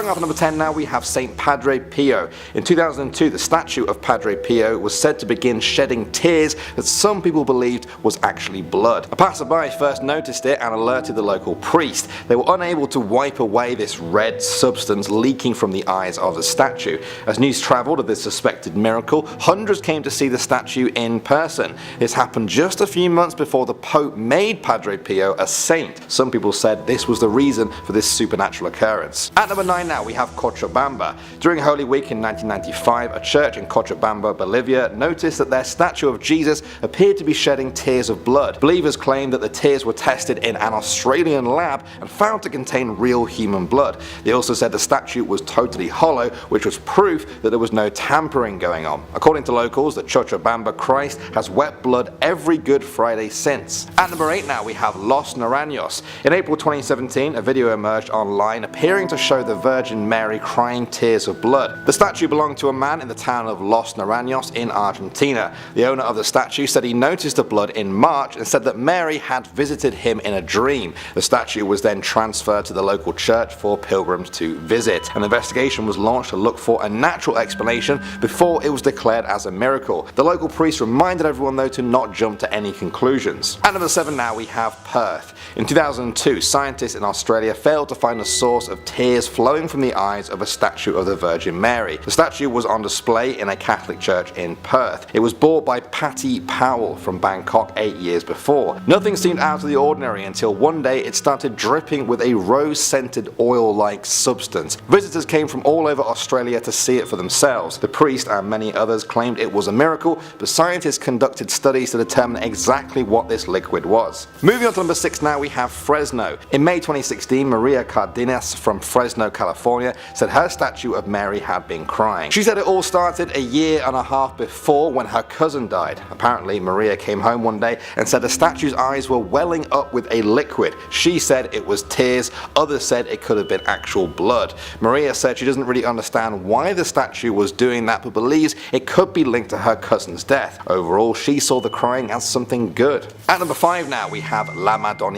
Starting off at number 10 now, we have Saint Padre Pio. In 2002, the statue of Padre Pio was said to begin shedding tears that some people believed was actually blood. A passerby first noticed it and alerted the local priest. They were unable to wipe away this red substance leaking from the eyes of the statue. As news travelled of this suspected miracle, hundreds came to see the statue in person. This happened just a few months before the Pope made Padre Pio a saint. Some people said this was the reason for this supernatural occurrence. At number 9 now, we have Cochabamba. During Holy Week in 1995, a church in Cochabamba, Bolivia, noticed that their statue of Jesus appeared to be shedding tears of blood. Believers claimed that the tears were tested in an Australian lab and found to contain real human blood. They also said the statue was totally hollow, which was proof that there was no tampering going on. According to locals, the Cochabamba Christ has wept blood every Good Friday since. At number 8 now, we have Los Naranjos. In April 2017, a video emerged online appearing to show the Virgin Mary crying tears of blood. The statue belonged to a man in the town of Los Naranjos in Argentina. The owner of the statue said he noticed the blood in March and said that Mary had visited him in a dream. The statue was then transferred to the local church for pilgrims to visit. An investigation was launched to look for a natural explanation before it was declared as a miracle. The local priest reminded everyone though to not jump to any conclusions. At number 7 now, we have Perth. In 2002, scientists in Australia failed to find a source of tears flowing from the eyes of a statue of the Virgin Mary. The statue was on display in a Catholic church in Perth. It was bought by Patty Powell from Bangkok 8 years before. Nothing seemed out of the ordinary until one day it started dripping with a rose-scented oil-like substance. Visitors came from all over Australia to see it for themselves. The priest and many others claimed it was a miracle, but scientists conducted studies to determine exactly what this liquid was. Moving on to number 6 now, we have Fresno. In May 2016, Maria Cardenas from Fresno, California said her statue of Mary had been crying. She said it all started a year and a half before when her cousin died. Apparently, Maria came home one day and said the statue's eyes were welling up with a liquid. She said it was tears, others said it could have been actual blood. Maria said she doesn't really understand why the statue was doing that, but believes it could be linked to her cousin's death. Overall, she saw the crying as something good. At number 5 now, we have La Madonna.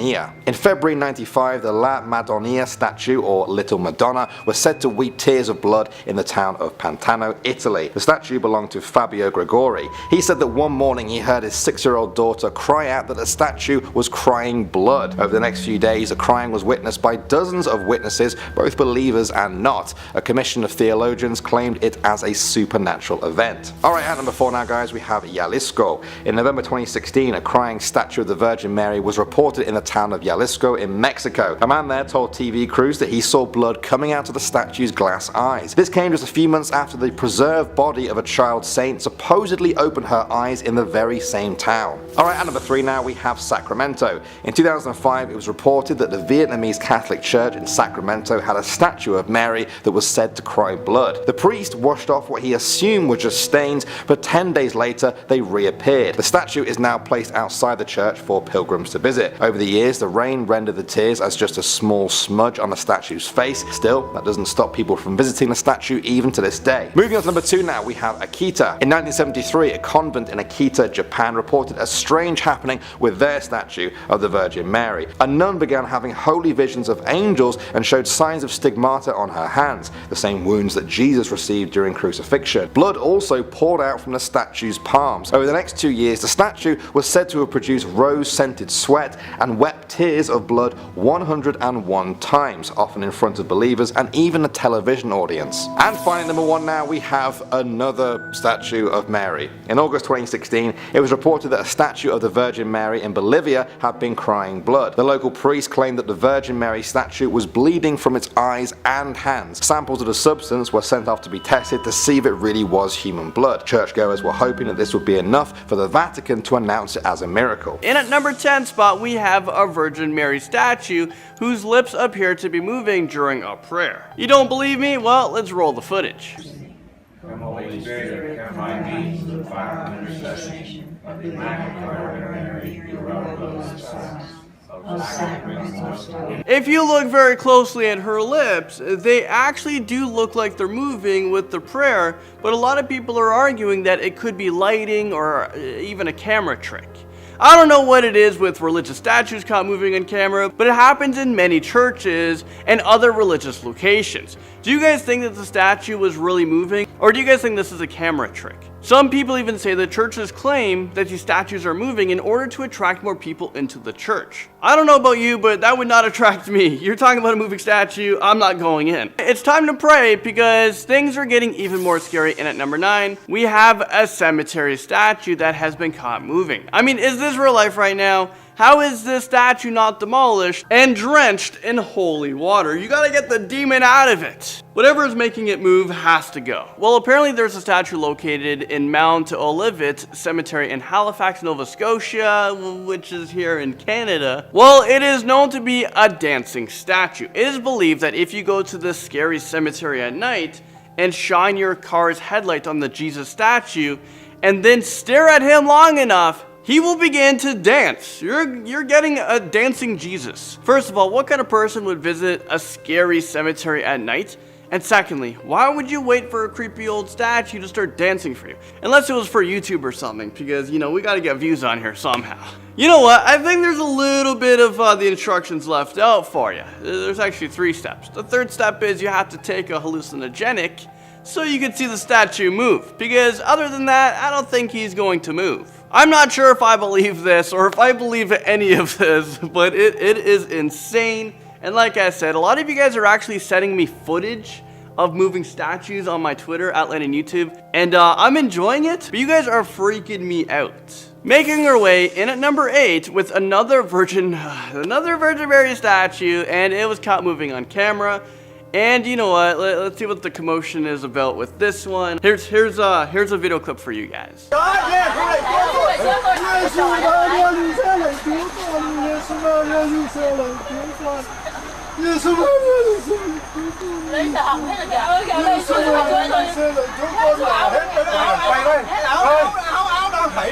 In February 95, the La Madonna statue, or Little Madonna, was said to weep tears of blood in the town of Pantano, Italy. The statue belonged to Fabio Gregori. He said that one morning he heard his 6-year-old daughter cry out that the statue was crying blood. Over the next few days, the crying was witnessed by dozens of witnesses, both believers and not. A commission of theologians claimed it as a supernatural event. Alright, at number 4 now guys, we have Jalisco. In November 2016, a crying statue of the Virgin Mary was reported in the town of Jalisco in Mexico. A man there told TV crews that he saw blood coming out of the statue's glass eyes. This came just a few months after the preserved body of a child saint supposedly opened her eyes in the very same town. Alright, at number 3 now, we have Sacramento. In 2005, it was reported that the Vietnamese Catholic Church in Sacramento had a statue of Mary that was said to cry blood. The priest washed off what he assumed were just stains, but 10 days later they reappeared. The statue is now placed outside the church for pilgrims to visit. Over the years, the rain rendered the tears as just a small smudge on the statue's face. Still, that doesn't stop people from visiting the statue even to this day. Moving on to number 2 now, we have Akita. In 1973, a convent in Akita, Japan reported a strange happening with their statue of the Virgin Mary. A nun began having holy visions of angels and showed signs of stigmata on her hands, the same wounds that Jesus received during crucifixion. Blood also poured out from the statue's palms. Over the next 2 years, the statue was said to have produced rose-scented sweat and wept tears of blood 101 times, often in front of believers and even a television audience. And finally, number 1 now, we have another statue of Mary. In August 2016, it was reported that a statue of the Virgin Mary in Bolivia had been crying blood. The local priest claimed that the Virgin Mary statue was bleeding from its eyes and hands. Samples of the substance were sent off to be tested to see if it really was human blood. Churchgoers were hoping that this would be enough for the Vatican to announce it as a miracle. And at number 10 spot, we have a Virgin Mary statue whose lips appear to be moving during a prayer. You don't believe me? Well, let's roll the footage. Come, Holy Spirit, come find me through the fire of intercession of the Immaculate Mary, your own sons. If you look very closely at her lips, they actually do look like they're moving with the prayer, but a lot of people are arguing that it could be lighting or even a camera trick. I don't know what it is with religious statues caught moving on camera, but it happens in many churches and other religious locations. Do you guys think that the statue was really moving? Or do you guys think this is a camera trick? Some people even say that churches claim that these statues are moving in order to attract more people into the church. I don't know about you, but that would not attract me. You're talking about a moving statue, I'm not going in. It's time to pray because things are getting even more scary. And at number 9, we have a cemetery statue that has been caught moving. I mean, is this real life right now? How is this statue not demolished and drenched in holy water? You gotta get the demon out of it. Whatever is making it move has to go. Well, apparently there's a statue located in Mount Olivet Cemetery in Halifax, Nova Scotia, which is here in Canada. Well, it is known to be a dancing statue. It is believed that if you go to this scary cemetery at night and shine your car's headlight on the Jesus statue and then stare at him long enough, he will begin to dance. You're getting a dancing Jesus. First of all, what kind of person would visit a scary cemetery at night? And secondly, why would you wait for a creepy old statue to start dancing for you? Unless it was for YouTube or something, because, you know, we gotta get views on here somehow. You know what? I think there's a little bit of the instructions left out for you. There's actually 3 steps. The 3rd step is you have to take a hallucinogenic so you can see the statue move. Because other than that, I don't think he's going to move. I'm not sure if I believe this or if I believe any of this, but it is insane. And like I said, a lot of you guys are actually sending me footage of moving statues on my Twitter, Outlet and YouTube, and I'm enjoying it, but you guys are freaking me out. Making our way in at number 8 with another Virgin Mary statue, and it was caught moving on camera. And you know what? Let's see what the commotion is about with this one. Here's a video clip for you guys.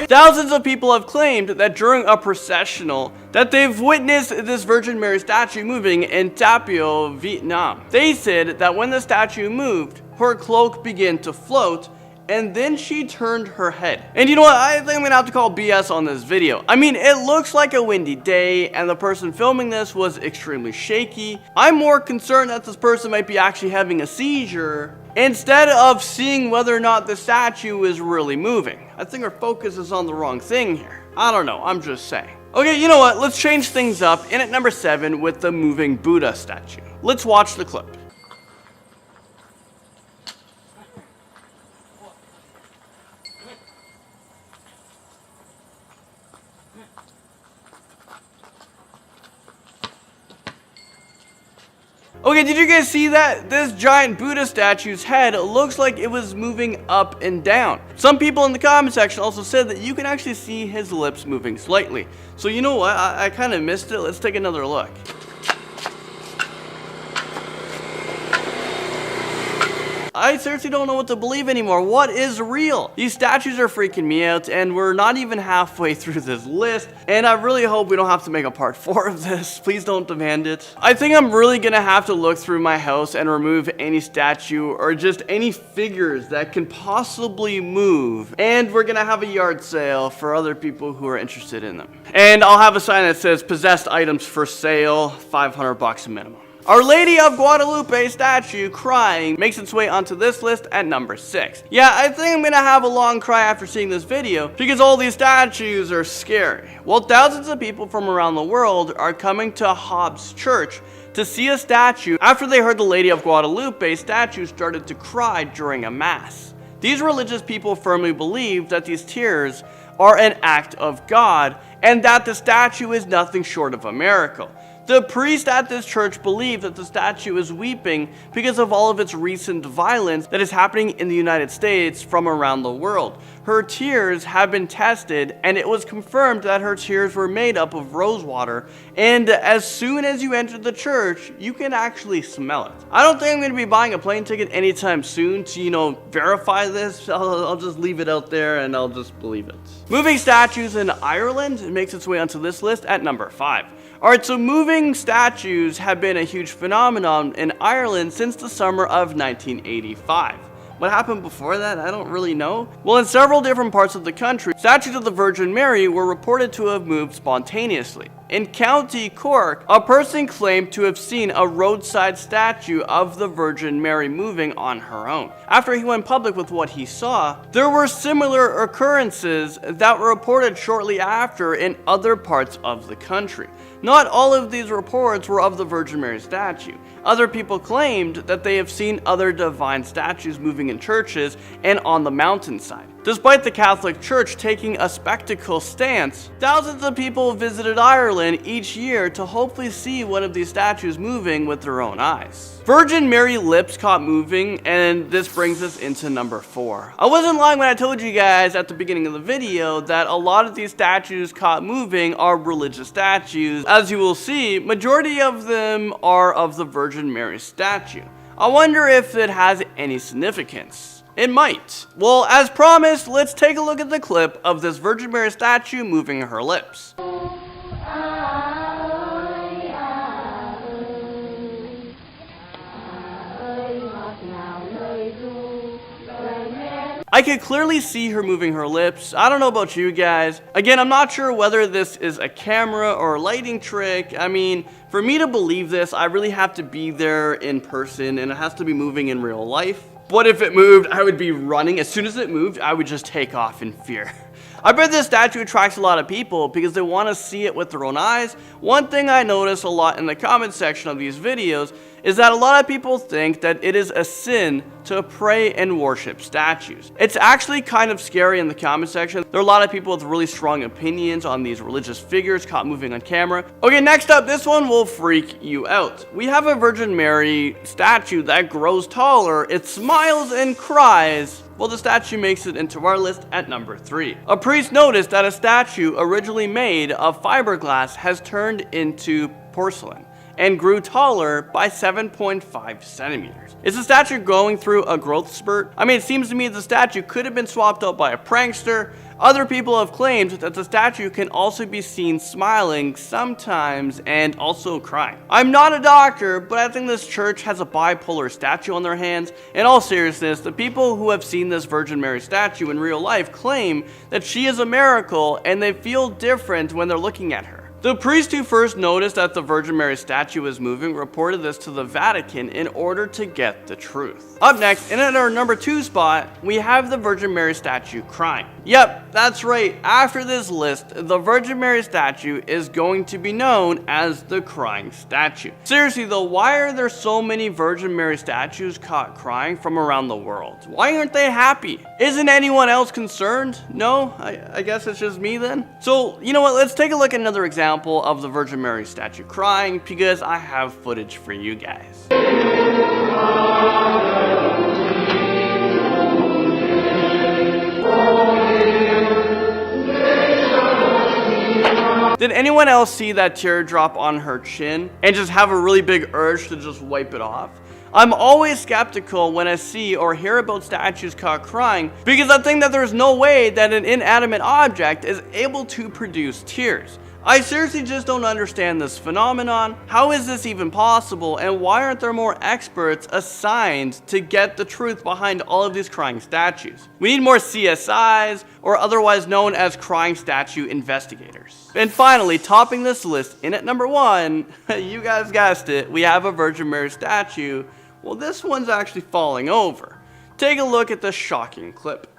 Thousands of people have claimed that during a processional that they've witnessed this Virgin Mary statue moving in Tapio, Vietnam. They said that when the statue moved, her cloak began to float, and then she turned her head. And you know what? I think I'm gonna have to call BS on this video. I mean, it looks like a windy day, and the person filming this was extremely shaky. I'm more concerned that this person might be actually having a seizure instead of seeing whether or not the statue is really moving. I think our focus is on the wrong thing here. I don't know, I'm just saying. Okay, you know what? Let's change things up in at number 7 with the moving Buddha statue. Let's watch the clip. Okay, did you guys see that? This giant Buddha statue's head looks like it was moving up and down. Some people in the comment section also said that you can actually see his lips moving slightly. So you know what? I kind of missed it. Let's take another look. I seriously don't know what to believe anymore. What is real? These statues are freaking me out, and we're not even halfway through this list, and I really hope we don't have to make a part 4 of this. Please don't demand it. I think I'm really gonna have to look through my house and remove any statue or just any figures that can possibly move, and we're gonna have a yard sale for other people who are interested in them. And I'll have a sign that says possessed items for sale, $500 minimum. Our Lady of Guadalupe statue crying makes its way onto this list at number 6. Yeah, I think I'm gonna have a long cry after seeing this video because all these statues are scary. Well, thousands of people from around the world are coming to Hobbs Church to see a statue after they heard the Lady of Guadalupe statue started to cry during a mass. These religious people firmly believe that these tears are an act of God and that the statue is nothing short of a miracle. The priest at this church believed that the statue is weeping because of all of its recent violence that is happening in the United States from around the world. Her tears have been tested, and it was confirmed that her tears were made up of rose water, and as soon as you enter the church, you can actually smell it. I don't think I'm going to be buying a plane ticket anytime soon to, verify this. I'll just leave it out there, and I'll just believe it. Moving statues in Ireland makes its way onto this list at number 5. Alright, so moving statues have been a huge phenomenon in Ireland since the summer of 1985. What happened before that? I don't really know. Well, in several different parts of the country, statues of the Virgin Mary were reported to have moved spontaneously. In County Cork, a person claimed to have seen a roadside statue of the Virgin Mary moving on her own. After he went public with what he saw, there were similar occurrences that were reported shortly after in other parts of the country. Not all of these reports were of the Virgin Mary statue. Other people claimed that they have seen other divine statues moving in churches and on the mountainside. Despite the Catholic Church taking a spectacle stance, thousands of people visited Ireland each year to hopefully see one of these statues moving with their own eyes. Virgin Mary lips caught moving, and this brings us into number 4. I wasn't lying when I told you guys at the beginning of the video that a lot of these statues caught moving are religious statues. As you will see, majority of them are of the Virgin Mary statue. I wonder if it has any significance. It might. Well, as promised, let's take a look at the clip of this Virgin Mary statue moving her lips. I could clearly see her moving her lips. I don't know about you guys. Again, I'm not sure whether this is a camera or a lighting trick. I mean, for me to believe this, I really have to be there in person, and it has to be moving in real life. But if it moved, I would be running. As soon as it moved, I would just take off in fear. I bet this statue attracts a lot of people because they want to see it with their own eyes. One thing I notice a lot in the comment section of these videos is that a lot of people think that it is a sin to pray and worship statues. It's actually kind of scary in the comment section. There are a lot of people with really strong opinions on these religious figures caught moving on camera. Okay, next up, this one will freak you out. We have a Virgin Mary statue that grows taller. It smiles and cries. Well, the statue makes it into our list at number 3. A priest noticed that a statue originally made of fiberglass has turned into porcelain and grew taller by 7.5 centimeters. Is the statue going through a growth spurt? I mean, it seems to me the statue could have been swapped out by a prankster. Other people have claimed that the statue can also be seen smiling sometimes and also crying. I'm not a doctor, but I think this church has a bipolar statue on their hands. In all seriousness, the people who have seen this Virgin Mary statue in real life claim that she is a miracle and they feel different when they're looking at her. The priest who first noticed that the Virgin Mary statue was moving reported this to the Vatican in order to get the truth. Up next, and at our number 2 spot, we have the Virgin Mary statue crying. Yep, that's right. After this list, the Virgin Mary statue is going to be known as the crying statue. Seriously though, why are there so many Virgin Mary statues caught crying from around the world? Why aren't they happy? Isn't anyone else concerned? No? I guess it's just me then? So, you know what, let's take a look at another example of the Virgin Mary statue crying because I have footage for you guys. Did anyone else see that teardrop on her chin and just have a really big urge to just wipe it off? I'm always skeptical when I see or hear about statues caught crying because I think that there's no way that an inanimate object is able to produce tears. I seriously just don't understand this phenomenon. How is this even possible, and why aren't there more experts assigned to get the truth behind all of these crying statues? We need more CSIs, or otherwise known as crying statue investigators. And finally, topping this list in at number 1, you guys guessed it, we have a Virgin Mary statue. Well, this one's actually falling over. Take a look at this shocking clip.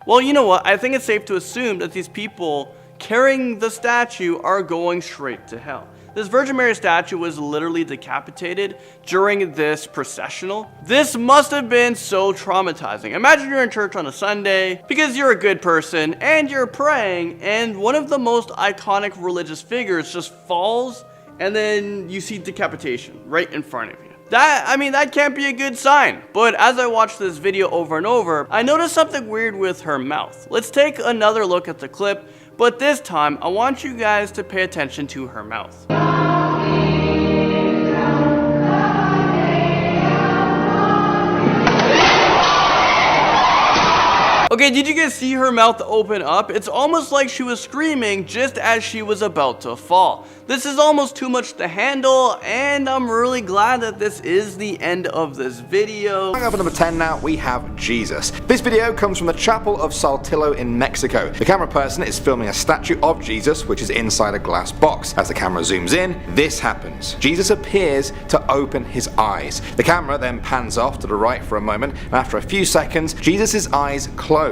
Well, you know what? I think it's safe to assume that these people carrying the statue are going straight to hell. This Virgin Mary statue was literally decapitated during this processional. This must have been so traumatizing. Imagine you're in church on a Sunday because you're a good person and you're praying, and one of the most iconic religious figures just falls, and then you see decapitation right in front of you. That can't be a good sign. But as I watched this video over and over, I noticed something weird with her mouth. Let's take another look at the clip, but this time I want you guys to pay attention to her mouth. Okay, did you guys see her mouth open up? It's almost like she was screaming just as she was about to fall. This is almost too much to handle, and I'm really glad that this is the end of this video. Coming up at number 10 now, we have Jesus. This video comes from the Chapel of Saltillo in Mexico. The camera person is filming a statue of Jesus, which is inside a glass box. As the camera zooms in, this happens. Jesus appears to open his eyes. The camera then pans off to the right for a moment, and after a few seconds, Jesus' eyes close.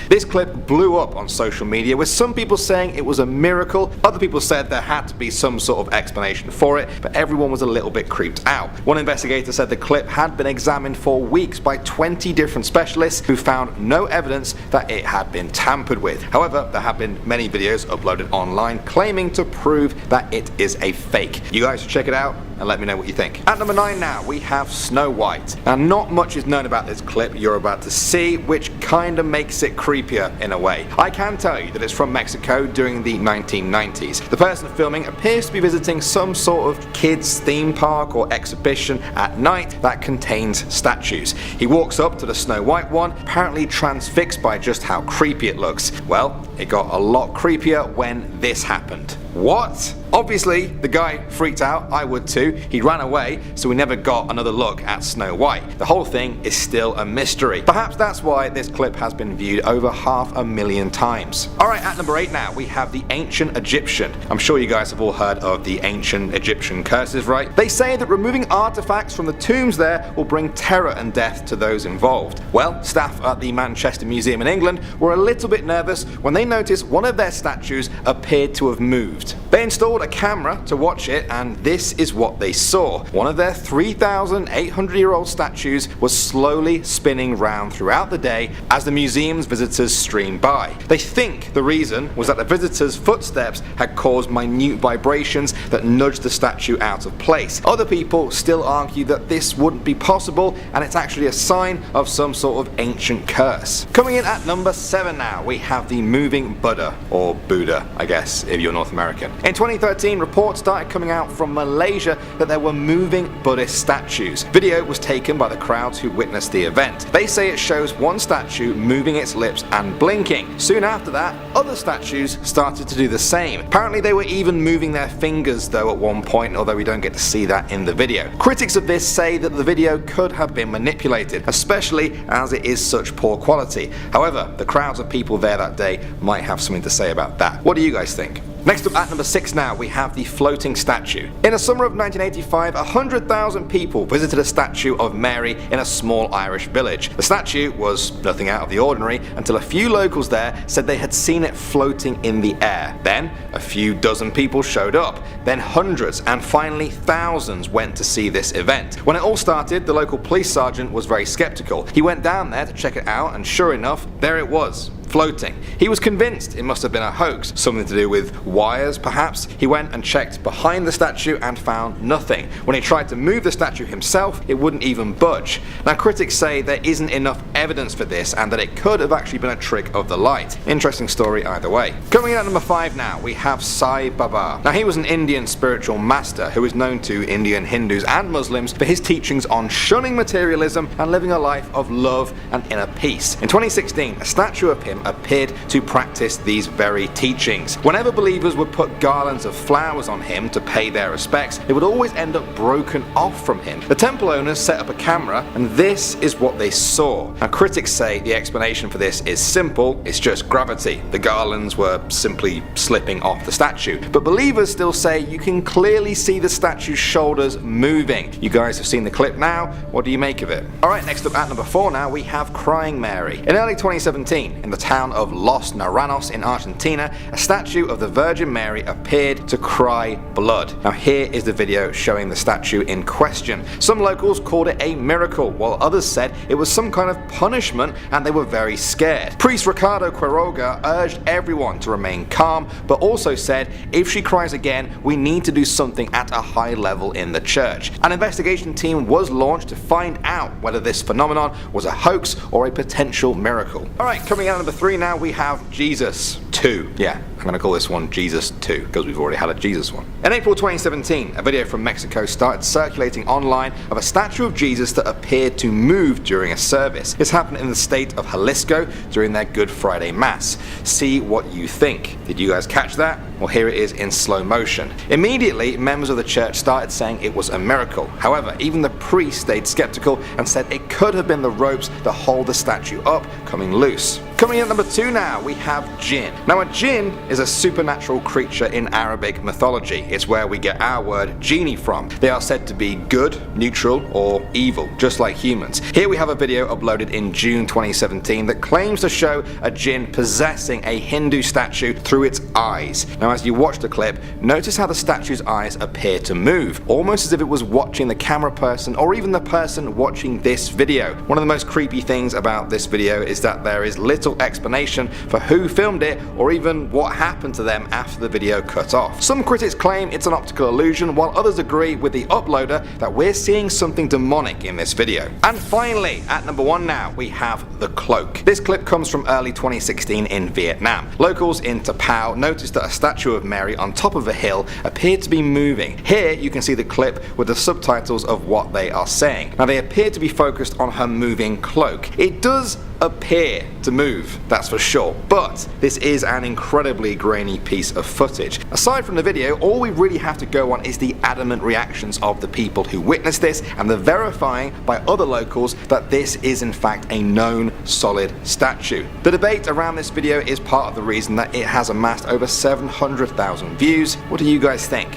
This clip blew up on social media, with some people saying it was a miracle, other people said there had to be some sort of explanation for it, but everyone was a little bit creeped out. One investigator said the clip had been examined for weeks by 20 different specialists who found no evidence that it had been tampered with. However, there have been many videos uploaded online claiming to prove that it is a fake. You guys should check it out and let me know what you think. At number 9 now, we have Snow White. Now, not much is known about this clip you're about to see, which kinda makes it creepier in a way. I can tell you that it's from Mexico during the 1990s. The person filming appears to be visiting some sort of kids theme park or exhibition at night that contains statues. He walks up to the Snow White one, apparently transfixed by just how creepy it looks. Well, it got a lot creepier when this happened. What? Obviously, the guy freaked out, I would too. He ran away, so we never got another look at Snow White. The whole thing is still a mystery. Perhaps that's why this clip has been viewed over 500,000 times. Alright, at number 8 now, we have the ancient Egyptian. I'm sure you guys have all heard of the ancient Egyptian curses, right? They say that removing artifacts from the tombs there will bring terror and death to those involved. Well, staff at the Manchester Museum in England were a little bit nervous when they noticed one of their statues appeared to have moved. They installed a camera to watch it, and this is what they saw. One of their 3,800-year-old statues was slowly spinning round throughout the day as the museum's visitors streamed by. They think the reason was that the visitors' footsteps had caused minute vibrations that nudged the statue out of place. Other people still argue that this wouldn't be possible, and it's actually a sign of some sort of ancient curse. Coming in at number 7 now, we have the moving Buddha, or Buddha, I guess, if you're North American. In 2013, reports started coming out from Malaysia that there were moving Buddhist statues. Video was taken by the crowds who witnessed the event. They say it shows one statue moving its lips and blinking. Soon after that, other statues started to do the same. Apparently they were even moving their fingers though at one point, although we don't get to see that in the video. Critics of this say that the video could have been manipulated, especially as it is such poor quality. However, the crowds of people there that day might have something to say about that. What do you guys think? Next up at number 6 now, we have the floating statue. In the summer of 1985, 100,000 people visited a statue of Mary in a small Irish village. The statue was nothing out of the ordinary until a few locals there said they had seen it floating in the air. Then a few dozen people showed up, then hundreds, and finally thousands went to see this event. When it all started, the local police sergeant was very skeptical. He went down there to check it out, and sure enough, there it was, floating. He was convinced it must have been a hoax, something to do with wires perhaps. He went and checked behind the statue and found nothing. When he tried to move the statue himself, it wouldn't even budge. Now critics say there isn't enough evidence for this and that it could have actually been a trick of the light. Interesting story either way. Coming in at number 5 now, we have Sai Baba. Now he was an Indian spiritual master who is known to Indian Hindus and Muslims for his teachings on shunning materialism and living a life of love and inner peace. In 2016, a statue of him appeared to practice these very teachings. Whenever believers would put garlands of flowers on him to pay their respects, it would always end up broken off from him. The temple owners set up a camera, and this is what they saw. Now critics say the explanation for this is simple, it's just gravity. The garlands were simply slipping off the statue. But believers still say you can clearly see the statue's shoulders moving. You guys have seen the clip now, what do you make of it? Alright, next up at number 4 now, we have Crying Mary. In early 2017, in the town of Los Naranjos in Argentina, a statue of the Virgin Mary appeared to cry blood. Now here is the video showing the statue in question. Some locals called it a miracle, while others said it was some kind of punishment and they were very scared. Priest Ricardo Quiroga urged everyone to remain calm, but also said if she cries again, we need to do something at a high level in the church. An investigation team was launched to find out whether this phenomenon was a hoax or a potential miracle. Alright, coming out number 3 now we have Jesus 2. Yeah, I'm gonna call this one Jesus 2 because we've already had a Jesus one. In April 2017, a video from Mexico started circulating online of a statue of Jesus that appeared to move during a service. This happened in the state of Jalisco during their Good Friday Mass. See what you think. Did you guys catch that? Well, here it is in slow motion. Immediately, members of the church started saying it was a miracle. However, even the priest stayed skeptical and said it could have been the ropes that hold the statue up coming loose. Coming in at number 2 now, we have jinn. Now, a jinn is a supernatural creature in Arabic mythology. It's where we get our word genie from. They are said to be good, neutral, or evil, just like humans. Here we have a video uploaded in June 2017 that claims to show a jinn possessing a Hindu statue through its eyes. Now, as you watch the clip, notice how the statue's eyes appear to move, almost as if it was watching the camera person or even the person watching this video. One of the most creepy things about this video is that there is little explanation for who filmed it or even what happened to them after the video cut off. Some critics claim it's an optical illusion, while others agree with the uploader that we're seeing something demonic in this video. And finally, at number 1 now, we have the cloak. This clip comes from early 2016 in Vietnam. Locals in Ta Pau noticed that a statue of Mary on top of a hill appeared to be moving. Here you can see the clip with the subtitles of what they are saying. Now, they appear to be focused on her moving cloak. It does appear to move, that's for sure, but this is an incredibly grainy piece of footage. Aside from the video, all we really have to go on is the adamant reactions of the people who witnessed this and the verifying by other locals that this is in fact a known solid statue. The debate around this video is part of the reason that it has amassed over 700,000 views. What do you guys think?